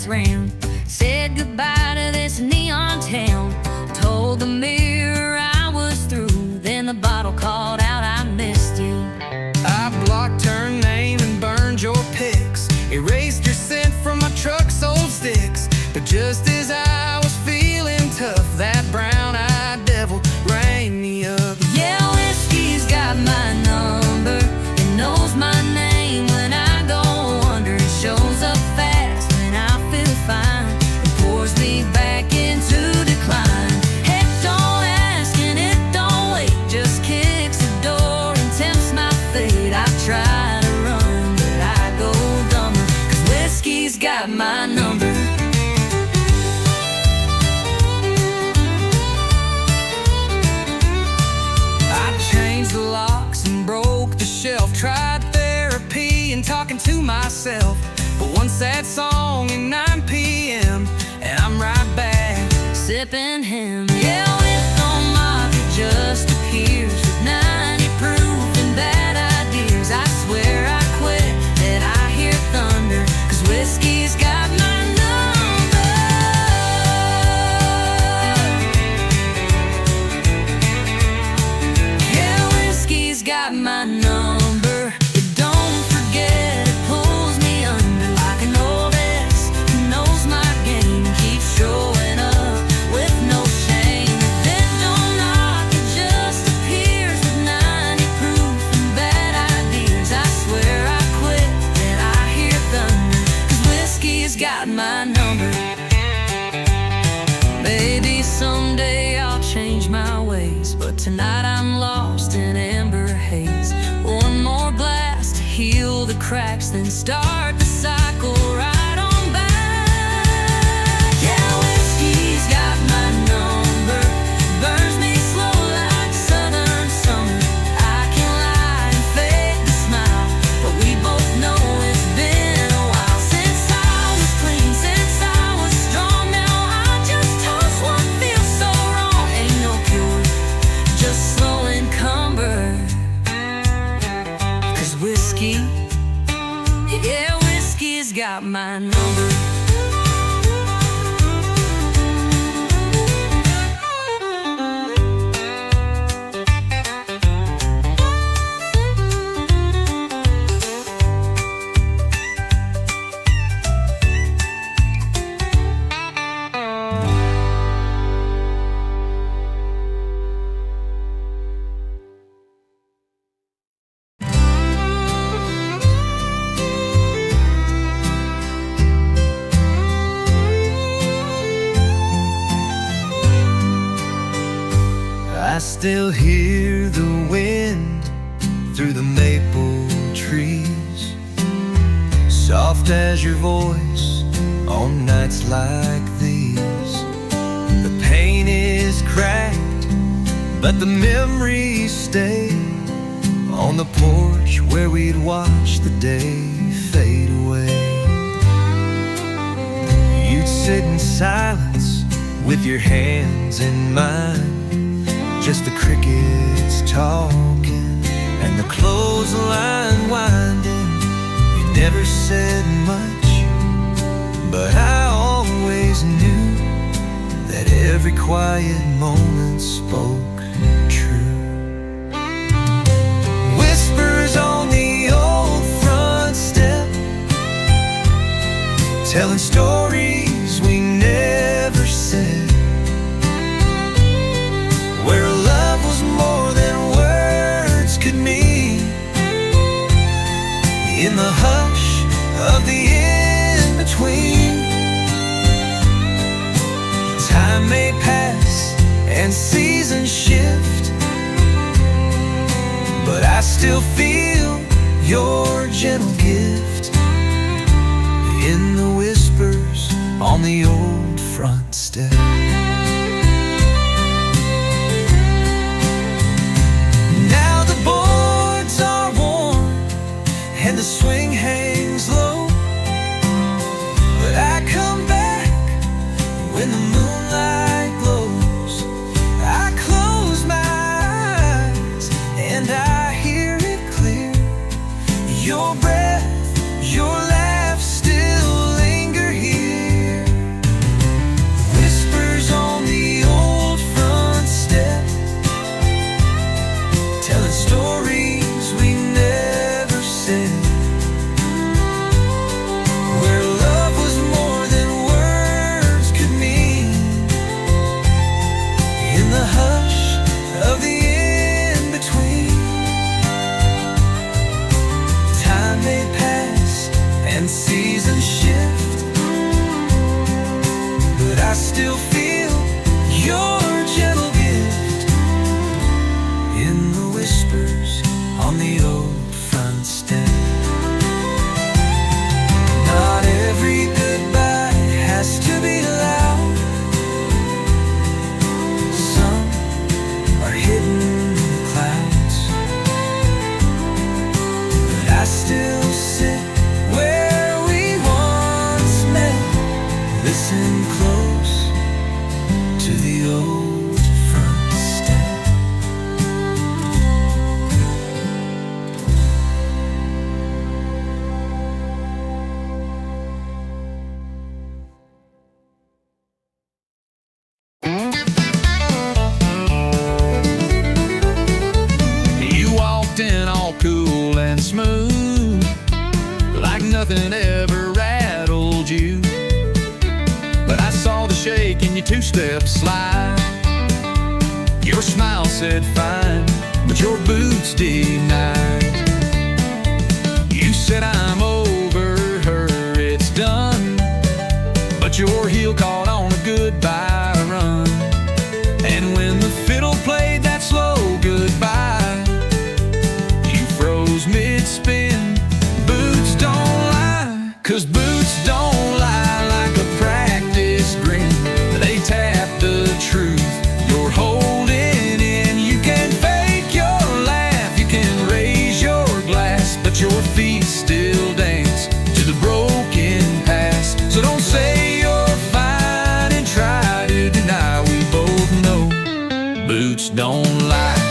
round. Said goodbye to this neon town. Told the mirror I was through. Then the bottle called out, I missed you. I blocked her name and burned your pics. Erased your scent from my truck's old sticks. But just as I was feeling tough, that brown-eyed devil rang me up. Yeah, whiskey's got my number. It knows my name when I go under. It shows up fast when I feel fine. It pours me back into decline. Heck, don't ask and it don't wait. Just kicks the door and tempts my fate. I try to run, but I go dumber. 'Cause whiskey's got my number. Tried therapy and talking to myself, but one sad song at 9 p.m. and I'm right back sipping him. Yeah, with on market just appears with 90 proof and bad ideas. I swear I quit that I hear thunder, 'cause whiskey's got my number. Yeah, whiskey's got my number. Got my number. Maybe someday I'll change my ways, but tonight I'm lost in amber haze. One more blast to heal the cracks, then start the cycle right on back. Yeah, whiskey's got my number. Burns me slow like southern summer. I can lie and fake the smile, but we both know it's been a while since I was clean, since I was strong. Now I just toast what feels so wrong. Ain't no cure, just slow encumber. 'Cause whiskey, yeah, whiskey's got my number. I still hear the wind through the maple trees, soft as your voice on nights like these. The paint is cracked, but the memories stay on the porch where we'd watch the day fade away. You'd sit in silence with your hands in mine, just the crickets talking and the clothesline winding. You never said much, but I always knew that every quiet moment spoke true. Whispers on the old front step, telling stories we never said, where love was more than words could mean. In the hush of the in-between, time may pass and seasons shift, but I still feel your gentle gift in the whispers on the old front step. And the swing hangs low, but I come back when the moonlight glows. I close my eyes and I hear it clear. Your breath, your laugh still linger here. hush of the in-between. Time may pass and seasons shift, but I still feel your gentle gift in the whispers on the old front step. Not every goodbye has to be loud. Some are hidden in the clouds, but I still sit where we once met. Listen close to the old front step. You walked in all cool and smooth, like nothing ever rattled you. But I saw the shake in your two-step slide. Your smile said fine, but your boots denied. You said I'm over her, it's done, but your heel caught on a goodbye run. And when the fiddle played that slow goodbye, you froze mid-spin. Boots don't lie, 'cause boots don't lie like a practice grin. They tap the truth you're holding in. You can fake your laugh, you can raise your glass, but your feet still dance to the broken past. So don't say you're fine and try to deny. We both know boots don't lie.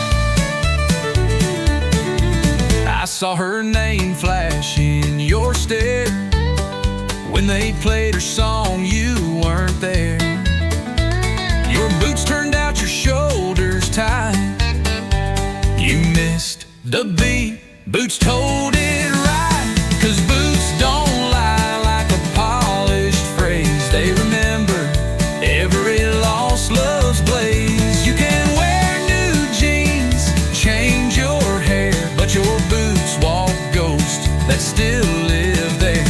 I saw her name flash in your stare. When they played her song, you weren't there. Your boots turned out, your shoulders tight. You missed the beat, boots told it right. 'Cause boots don't lie like a polished phrase. They remember every lost love's blaze. You can wear new jeans, change your hair, but your boots walk ghosts that still live there.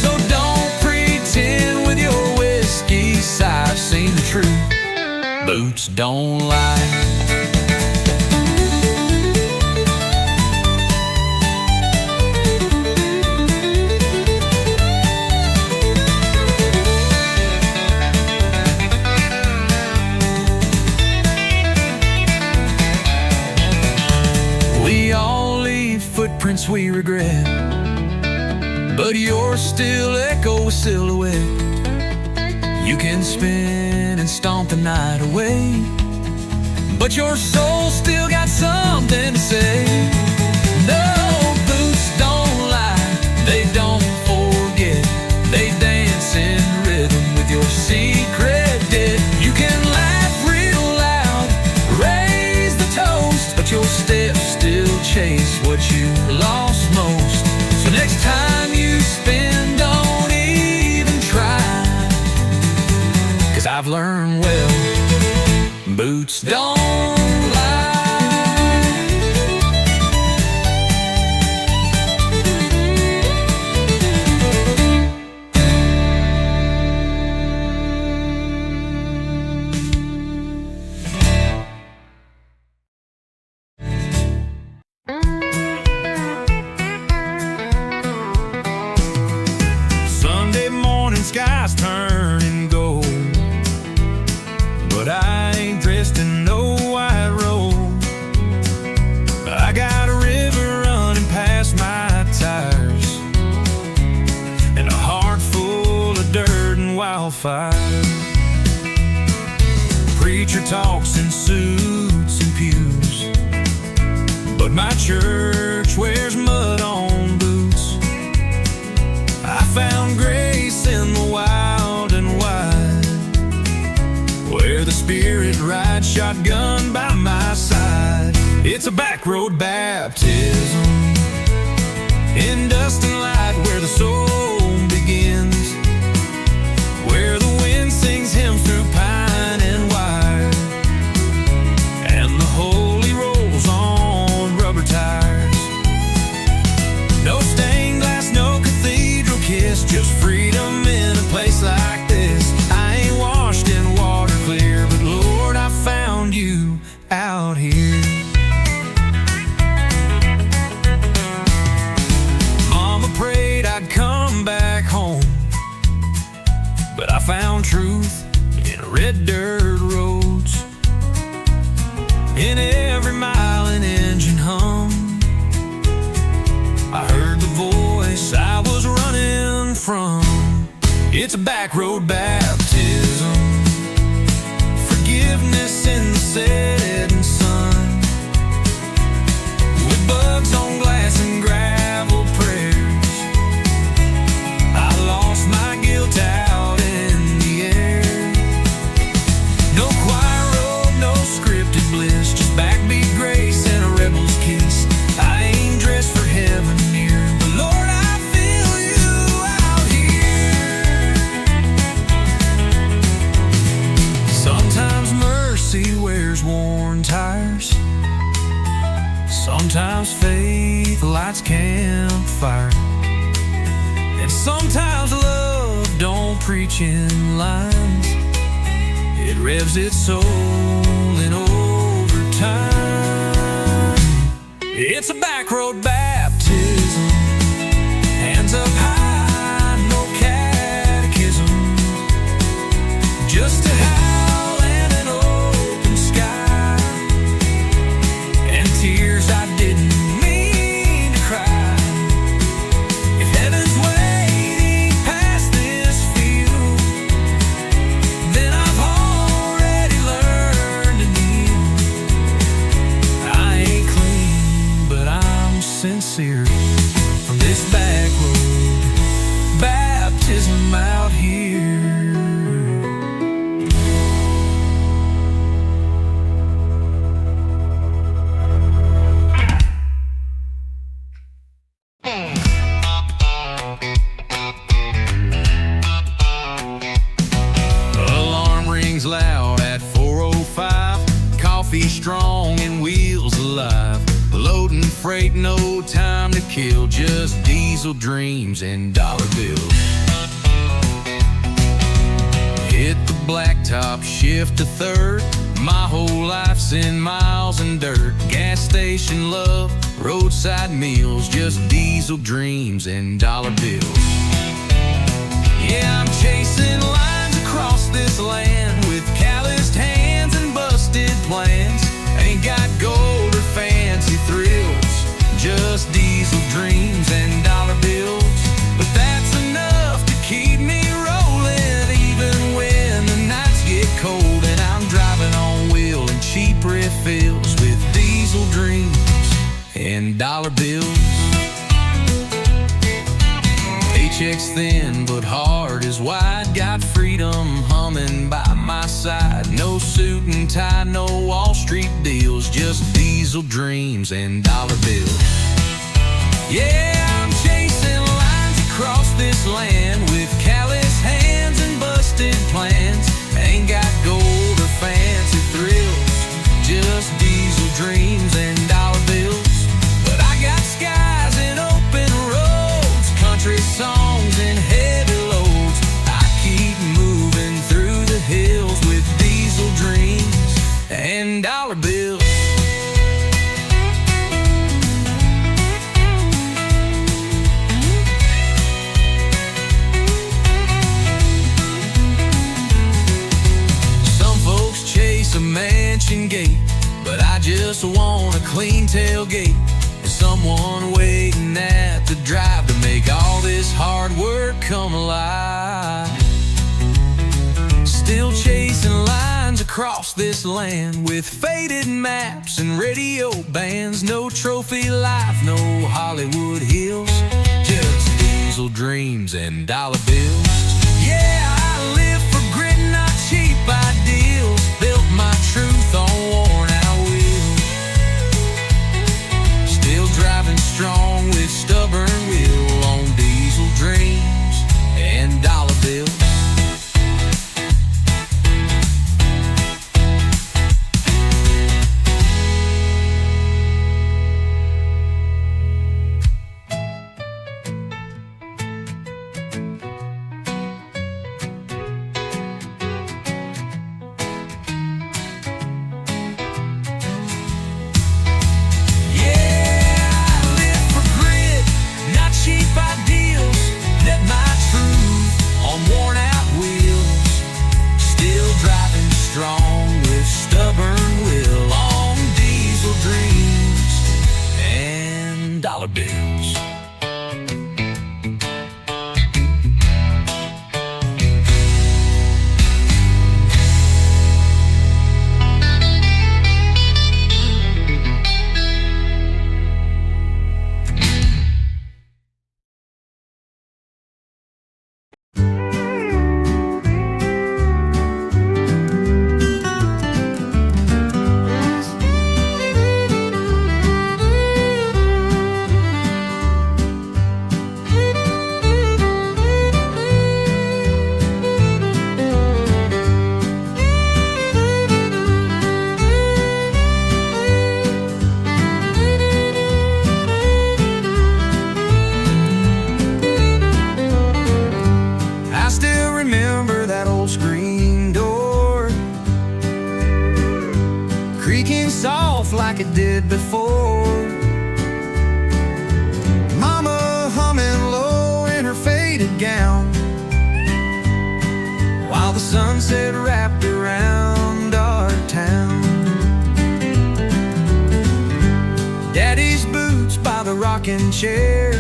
So don't pretend with your whiskey sigh. I've seen the truth, boots don't lie. We all leave footprints we regret, but yours still echo a silhouette. You can spin and stomp the night away, but your soul still got something to say. No, boots don't lie, they don't forget. They dance in rhythm with your secret debt. You can laugh real loud, raise the toast, but your steps still chase what you lost most. So next time you spin, don't even try, 'cause I've learned well, boots don't lie. Sunday morning skies turning gold, but I ain't dressed in no white robe. I got a river running past my tires, and a heart full of dirt and wildfire. Preacher talks in suits and pews, but my church wears mud on boots. I found grace in the wild and wide, where the Spirit rides shotgun by my side. It's a back road baptism in dust and light, where the soul begins, where the wind sings hymns through pine and wire. out here. Mama prayed I'd come back home, but I found truth in red dirt roads, in every mile an engine hum. I heard the voice I was running from. It's a back road baptism, forgiveness in the setting sun, with bugs on glass and gravel prayers. I lost my guilt out in the air. No choir robe, no scripted bliss, just backbeat grace and a rebel's kiss. I ain't dressed for heaven here, but Lord, I feel you out here. Sometimes mercy wears worn tires, sometimes faith lights campfire, and sometimes love don't preach in lines. It revs its soul in overtime. It's a back road baptism, hands up high, no catechism, just a howl and an open sky, and tears I didn't mean to cry. If heaven's waiting past this field, then I've already learned to kneel. I ain't clean, but I'm sincere from this back road baptism out here. Alarm rings loud at 4:05, coffee strong and wheels alive. Loading freight, no time to kill, just diesel dreams and dollar bills. Hit the blacktop, shift to third. My whole life's in miles and dirt. Gas station love, roadside meals, just diesel dreams and dollar bills. Yeah, I'm chasing lines across this land with calloused hands and busted plans. Ain't got gold or fancy thrills, just diesel dreams and dollar bills. But that's enough to keep me rolling, even when the nights get cold and I'm driving on wheel and cheap refills with diesel dreams and dollar bills. Paycheck's thin, but heart is wide. Got freedom humming by my side. No suit and tie, no Wall Street deals, just diesel dreams and dollar bills. Yeah, I'm chasing lines across this land with callous hands and busted plans. Ain't got gold or fancy thrills, just diesel dreams and dollar bills. But I got skies and open roads, country songs and heavy loads. I keep moving through the hills with diesel dreams and dollar bills. Some folks chase a mansion gate, but I just want a clean tailgate and someone waiting at the drive to make all this hard work come alive. Still chasing lines across this land with faded maps and radio bands. No trophy life, no Hollywood hills, just diesel dreams and dollar bills. Yeah, I live for grit, not cheap ideals. Built my truth on worn out wheels. Still driving strong with stubborn will on diesel dreams and dollar bills. dollar bills. Like it did before. Mama humming low in her faded gown, while the sunset wrapped around our town. Daddy's boots by the rocking chair,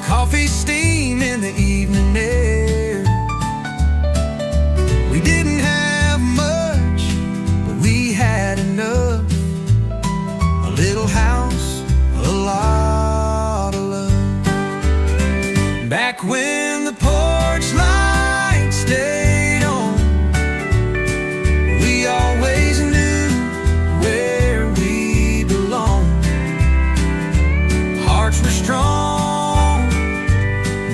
coffee steam in the evening air. We didn't have much, we had enough. A little house, a lot of love. Back when the porch light stayed on, we always knew where we belonged. Hearts were strong,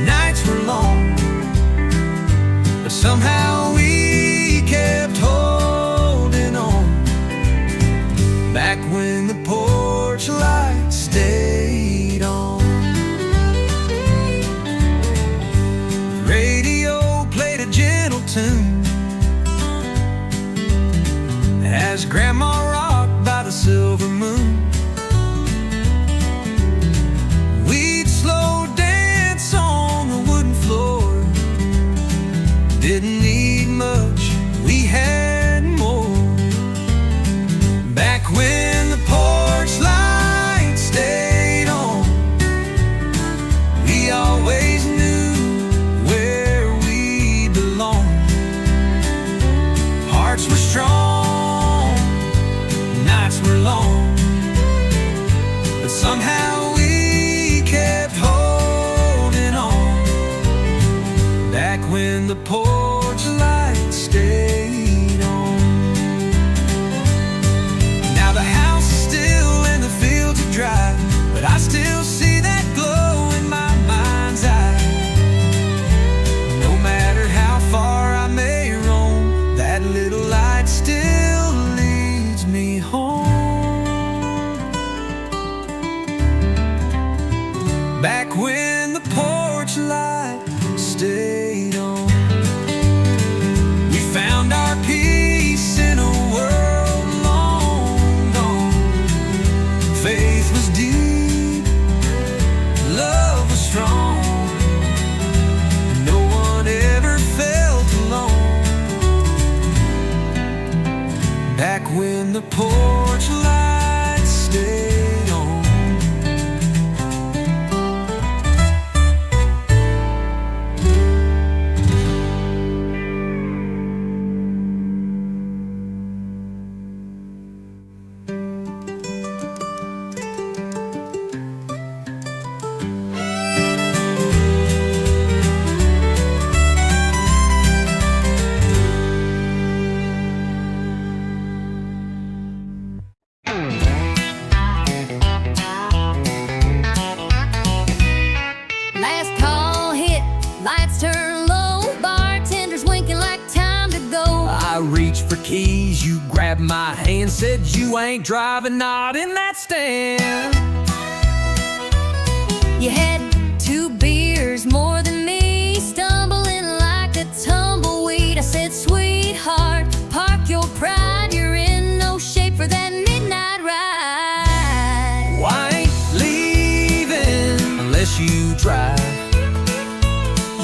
nights were long, but somehow we kept holding on. Back when the porch light stayed on. The radio played a gentle tune as Grandma rocked by the silver moon. We'd slow dance on the wooden floor. Didn't need much, we had more. Back when the porch light stayed on, we always knew where we belonged. Hearts were strong, nights were long, but somehow we kept holding on. Back when the porch light stayed on. Now the house is still in the fields are dry, but I still see that glow in my mind's eye. No matter how far I may roam, that little light still leads me home. Back when the porch light stayed on, we found our peace in a world long gone. Faith was deep, love was strong. No one ever felt alone. Back when the porch light stayed on. Last call hit, lights turn low, bartenders winking like time to go. I reached for keys, you grabbed my hand, said you ain't driving, not in that stand. You had 2 beers more than me, stumbling like a tumbleweed. I said, sweetheart, park your pride, you're in no shape for that midnight ride. Well, I ain't leaving unless you drive.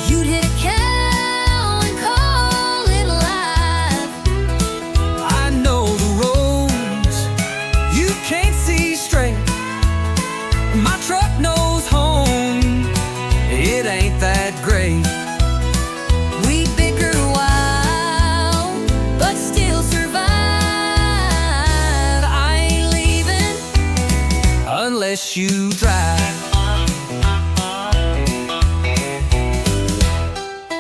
You'd hit a cow and call it alive. I know the roads you can't see straight. unless you thrive.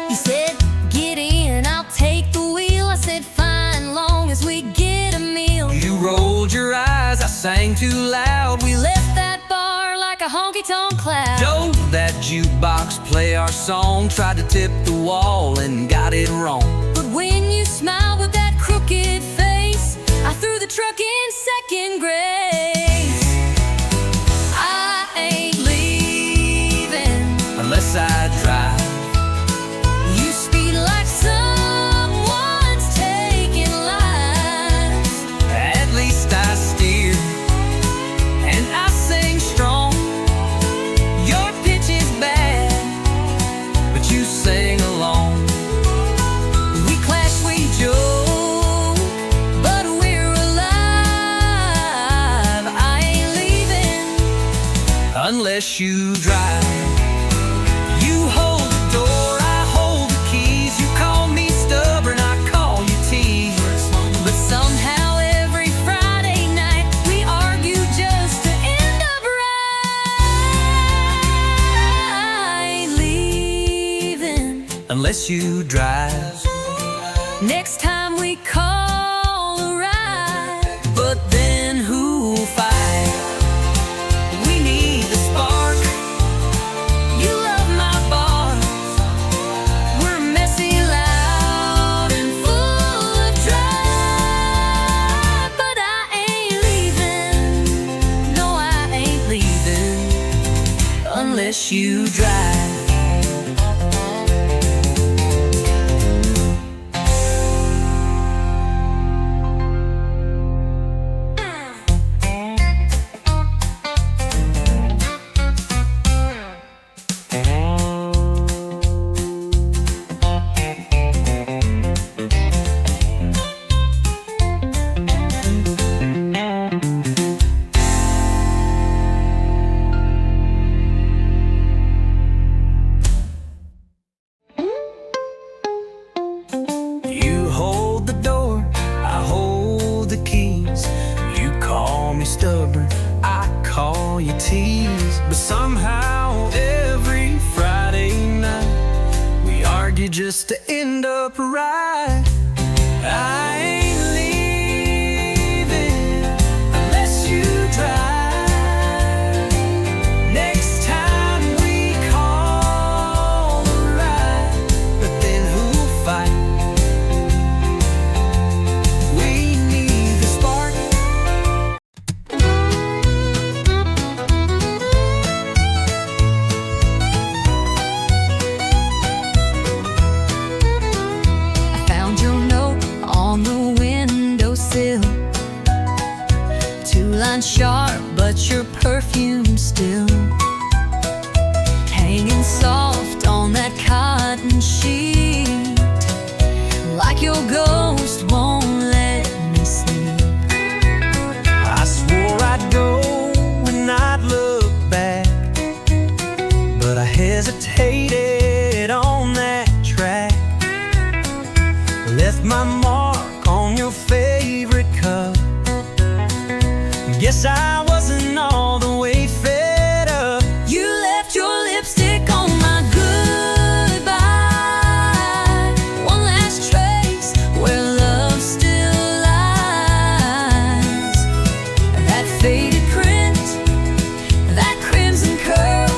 You said, get in, I'll take the wheel. I said, fine, long as we get a meal. You rolled your eyes, I sang too loud. We left that bar like a honky-tonk cloud. Told that jukebox play our song, tried to tip the wall and got it wrong. But when you smiled with that crooked face, I threw the truck in second grace. I ain't leaving Unless I drive. You speed like someone's taking lives. At least I steer, and I sing strong. Your pitch is bad, but you sing along. We clash, we joke, but we're alive. I ain't leaving Unless you drive. You hold the door, I hold the keys. You call me stubborn, I call you tease. But somehow every Friday night we argue just to end up right. I ain't leaving Unless you drive. next time we call a ride. But then who'll fight? We need the spark. You love my bars. We're messy, loud, and full of drive. But I ain't leaving. No, I ain't leaving Unless you drive. You hold the door, I hold the keys. You call me stubborn, I call you tease. But somehow every Friday night we argue just to end up right. I ain't leaving unless you drive. Next time we call a ride. But then who'll fight? We need the spark. I found your note on the windowsill. 2 lines sharp, but your perfume still hanging soft on that cotton sheet. Like your ghost won't let me sleep. I swore I'd go and not look back, but I hesitated on that track. Left my mark on your favorite cup. Guess I wasn't all the way fed up. You left your lipstick on my goodbye. One last trace where love still lies. That faded print, that crimson curl,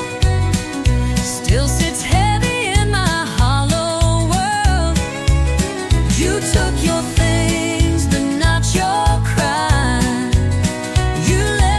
still sits heavy in my hollow world. You took your things, but not your cry. You left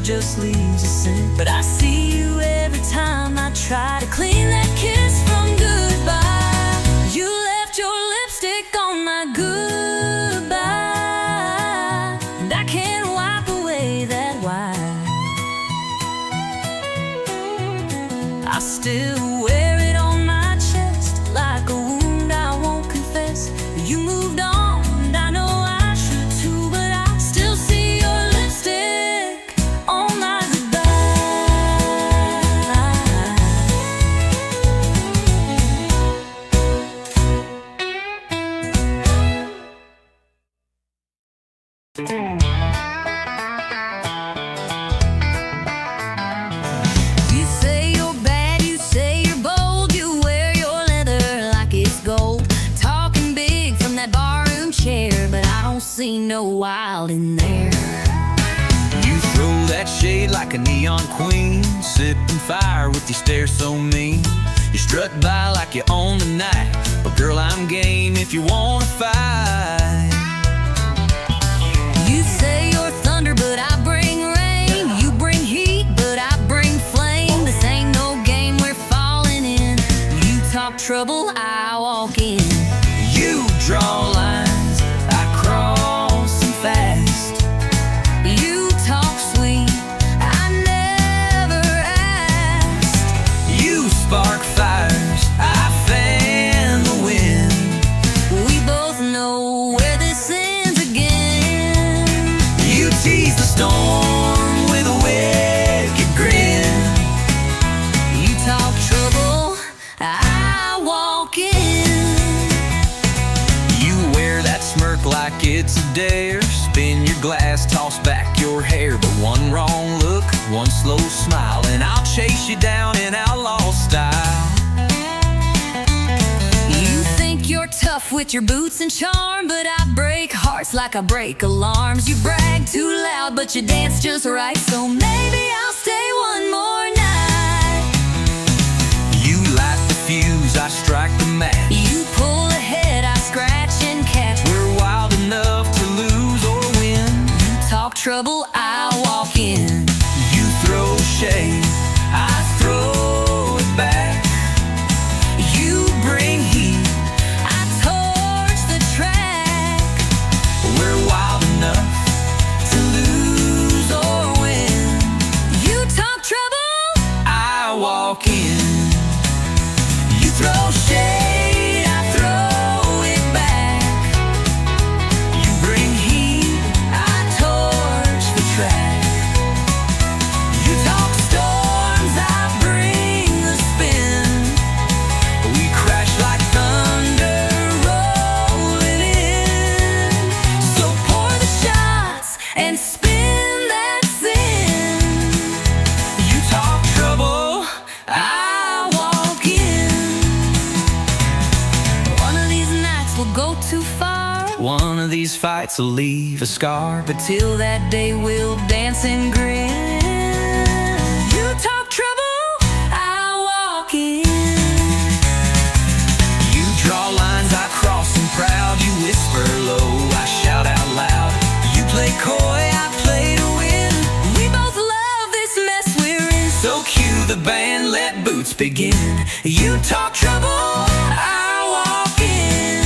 just leaves a scent. But I see you every time I try to clean that kiss from goodbye. You left your lipstick on my goodbye, and I can't wipe away that wine. I still wear it on my chest like a wound I won't confess. You moved on, and I know I should too, but I still see your lipstick on my goodbye. You say you're bad, you say you're bold, you wear your leather like it's gold. Talking big from that barroom chair, but I don't see no wild in there. You throw that shade like a neon queen, sipping fire with your stare so mean. You strut by like you own the night, but girl, I'm game if you wanna fight. You say you're thunder, but I bring rain. You bring heat, but I bring flame. This ain't no game we're falling in. You talk trouble, I walk in. You draw lines, I cross them fast. You talk sweet, I never asked. You spark fires, I fan the wind. We both know where this ends again. You tease the storm with a wicked grin. You talk trouble, I walk in. You wear that smirk like it's a dare, spin your glass, toss back your hair. But one wrong look, one slow smile, and I'll chase you down in outlaw style. You think you're tough with your boots and charm, but I break hearts like I break alarms. You brag too loud, but you dance just right, so maybe I'll stay one more night. You light the fuse, I strike the match. You pull ahead, I scratch and catch. We're wild enough to lose or win. You talk trouble, I walk in. You throw shade, I throw it back. You bring heat, I torch the track. We're wild enough to lose or win. You talk trouble, I walk in. You throw shade, I throw it back. You bring heat, I torch the track. You talk storms, I bring the spin. We crash like thunder rolling in. so pour the shots and spin that sin. You talk trouble, I walk in. One of these nights we'll go too far, one of these fights will leave a scar. But till that day we'll dance and grin. You talk trouble, I walk in. you draw lines, I cross them proud. You whisper low, I shout out loud. You play coy, I play to win. We both love this mess we're in. So cue the band, let boots begin. You talk trouble, I walk in.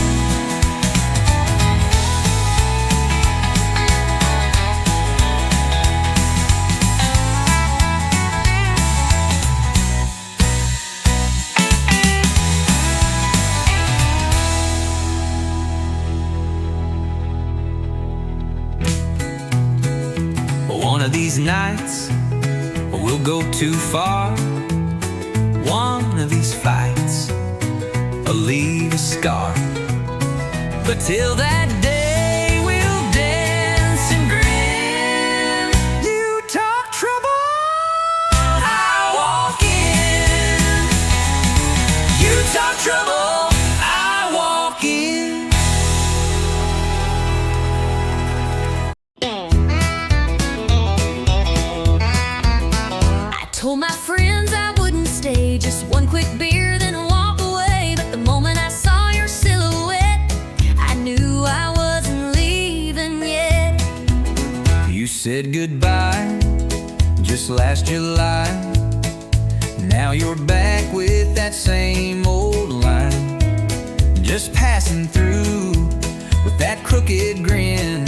One of these nights, we'll go too far. One of these fights will leave a scar. But till that day, we'll dance and grin. You talk trouble, I walk in. You talk trouble, I walk in. Told my friends I wouldn't stay, just one quick beer, then walk away. But the moment I saw your silhouette, I knew I wasn't leaving yet. You said goodbye this last July. Now you're back with that same old line, just passing through with that crooked grin.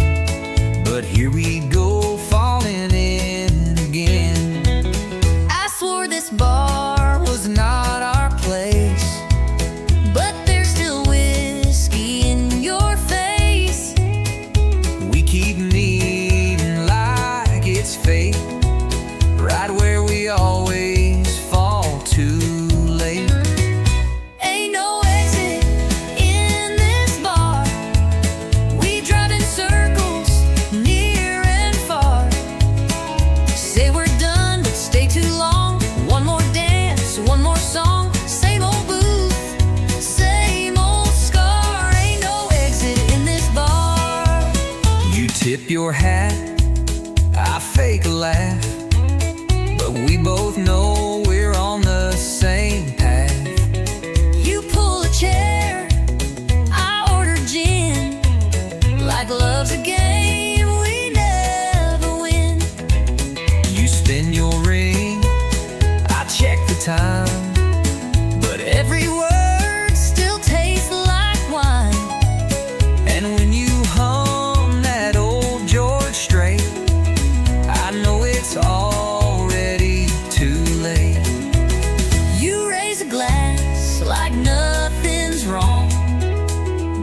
But here we go, falling in again. I swore this bar Was not our place, but there's still whiskey in your face. we keep meeting like it's fate, right where we always fall too late. Ain't no exit in this bar. We drive in circles, near and far. Say we're done, but stay too long. One more dance, one more song. Same old booth, same old scar. Ain't no exit in this bar. You tip your hat, I fake a laugh, but we both know we're on the same path. You pull a chair, I order gin. Like love's a game we never win. You spin your ring, I check the time, but every word still tastes like wine. And when you hum that old George Strait, I know it's already too late. You raise a glass like nothing's wrong.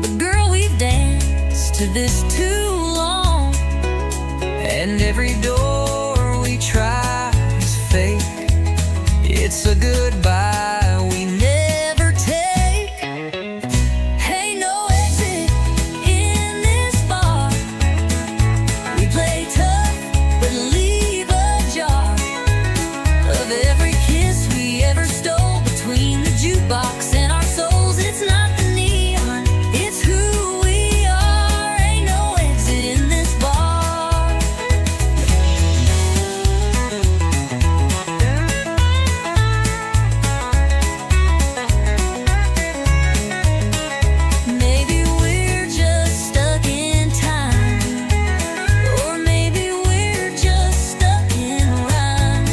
But girl, we've danced to this too long. And every door we try is fake. It's a goodbye we never take. Ain't no exit in this bar. We play tough, but leave a jar of every kiss we ever stole between the jukebox and our souls. It's not the neon, it's who we are. Ain't no exit in this bar. Maybe we're just stuck in time, or maybe we're just stuck in rhyme.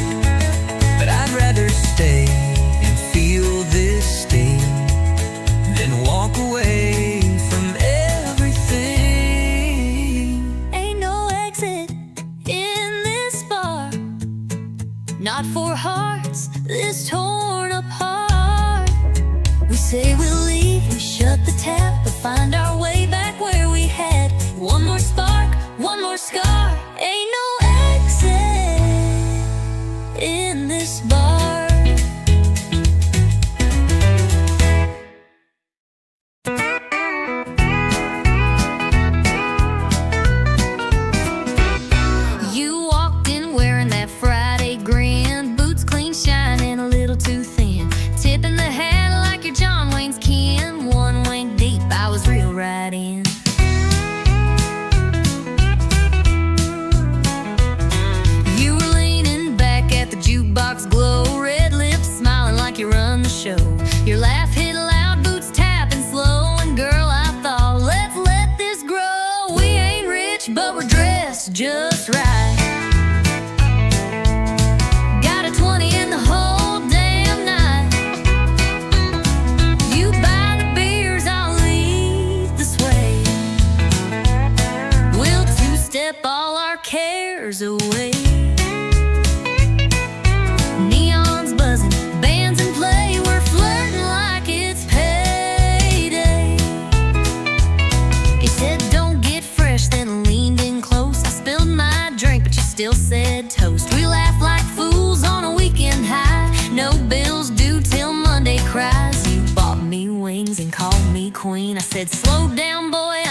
But I'd rather stay and feel this sting than walk away from everything. Ain't no exit in this bar, not for hearts this torn apart. We say we'll leave, we shut the tap, but find our way back where we had one more spark, one more scar. Ain't no exit in this bar. You walked in wearing that Friday grin, boots clean shining a little too thin, tipping the hat like you're John Wayne's kin. One wink deep, I was real right in. You were leaning back at the jukebox glow, red lips smiling like you run the show. Your laugh hit loud, boots tapping slow, and girl, I thought, let's let this grow. We ain't rich, but we're dressed just right. Got a 20 in the whole damn night. You buy the beers, I'll lead the sway. We'll two-step all our cares away. Neon's buzzing, bands in play, we're flirting like it's payday. You said don't get fresh, then leaned in close. I spilled my drink, but you still said toast. We laughed like fools on a weekend high. No bills due till Monday cries. You bought me wings and called me queen. I said slow down, boy,